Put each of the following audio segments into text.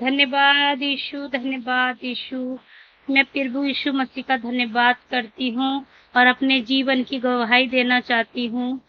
धन्यवाद यीशु, धन्यवाद यीशु। मैं प्रभु यीशु मसीह का धन्यवाद करती हूँ और अपने जीवन की गवाही देना चाहती हूँ।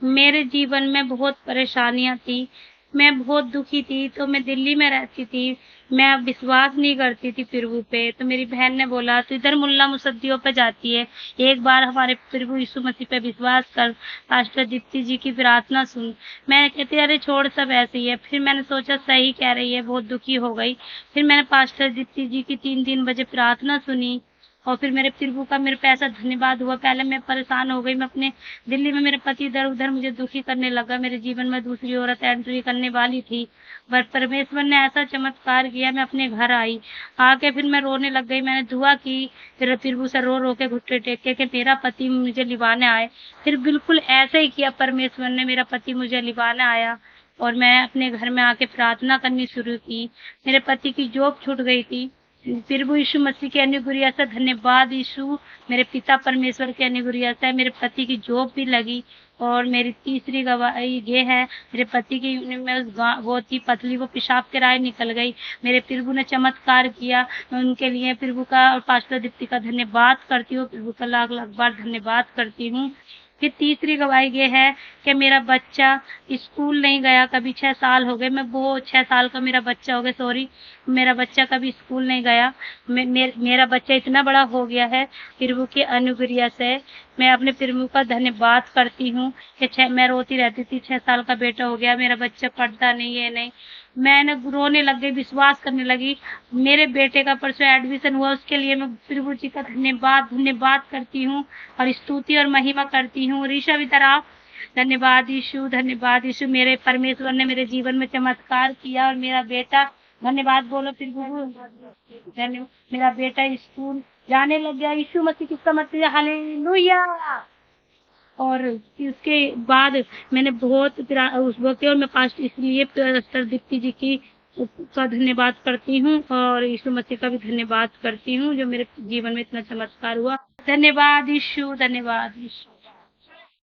मेरे जीवन में बहुत परेशानियाँ थी, मैं बहुत दुखी थी, तो मैं दिल्ली में रहती थी। मैं विश्वास नहीं करती थी प्रभु पे, तो मेरी बहन ने बोला तू इधर मुल्ला मुसद्दियों पे जाती है, एक बार हमारे प्रभु यीशु मसीह पे विश्वास कर, पास्टर दीप्ति जी की प्रार्थना सुन। मैं कहती अरे छोड़ सब ऐसे ही है। फिर मैंने सोचा सही कह रही है, बहुत दुखी हो गई। फिर मैंने पास्टर दीप्ति जी की 3 बजे प्रार्थना सुनी और फिर मेरे प्रभु का मेरे पे ऐसा धन्यवाद हुआ। पहले मैं परेशान हो गई, मैं अपने दिल्ली में मेरे पति इधर उधर मुझे दुखी करने लगा, मेरे जीवन में दूसरी औरत एंट्री करने वाली थी, पर परमेश्वर ने ऐसा चमत्कार किया। मैं अपने घर आई, आके फिर मैं रोने लग गई। मैंने दुआ की, फिर प्रभु से रो रो के घुटने टेक के कि मेरा पति मुझे लिवाने आए। फिर बिल्कुल ऐसे ही किया परमेश्वर ने, मेरा पति मुझे लिवाने आया और मैं अपने घर में आके प्रार्थना करनी शुरू की। मेरे पति की जॉब छूट गई थी। प्रभु यीशु मसीह के अनुग्रह से धन्यवाद यीशु, मेरे पिता परमेश्वर के अनुग्रह से मेरे पति की जॉब भी लगी। और मेरी तीसरी गवाही ये है, मेरे पति की वो थी पतली, वो पेशाब के राह निकल गई। मेरे प्रभु ने चमत्कार किया। मैं उनके लिए प्रभु का और पास्टर दीप्ति का धन्यवाद करती हूँ, प्रभु का लाख लाख बार धन्यवाद करती हूँ। फिर तीसरी गवाही ये है कि मेरा बच्चा स्कूल नहीं गया, कभी 6 साल हो गए, मैं वो 6 साल का मेरा बच्चा हो गया, सॉरी, मेरा बच्चा कभी स्कूल नहीं गया। मेरा बच्चा इतना बड़ा हो गया है प्रभु के अनुग्रह से। मैं अपने प्रभु का धन्यवाद करती हूँ कि मैं रोती रहती थी 6 साल का बेटा हो गया, मेरा बच्चा पढ़ता नहीं है, नहीं। मैंने रोने लग गई, विश्वास करने लगी। मेरे बेटे का परसों एडमिशन हुआ, उसके लिए मैं प्रभु जी का धन्यवाद करती हूँ और स्तुति और महिमा करती हूँ। ऋषभ इधर आ। धन्यवाद यीशु, धन्यवाद यीशु, मेरे परमेश्वर ने मेरे जीवन में चमत्कार किया और मेरा बेटा, धन्यवाद बोलो प्रभु, धन्यवाद, मेरा बेटा स्कूल जाने लग गया। यीशु मसीह की समर्थ, हालेलुया। और उसके बाद मैंने बहुत उस वक्त, और मैं पास्ट इसलिए पास्टर दीप्ति जी की का धन्यवाद करती हूँ और यीशु मसीह का भी धन्यवाद करती हूँ जो मेरे जीवन में इतना चमत्कार हुआ। धन्यवाद यीशु, धन्यवाद यीशु।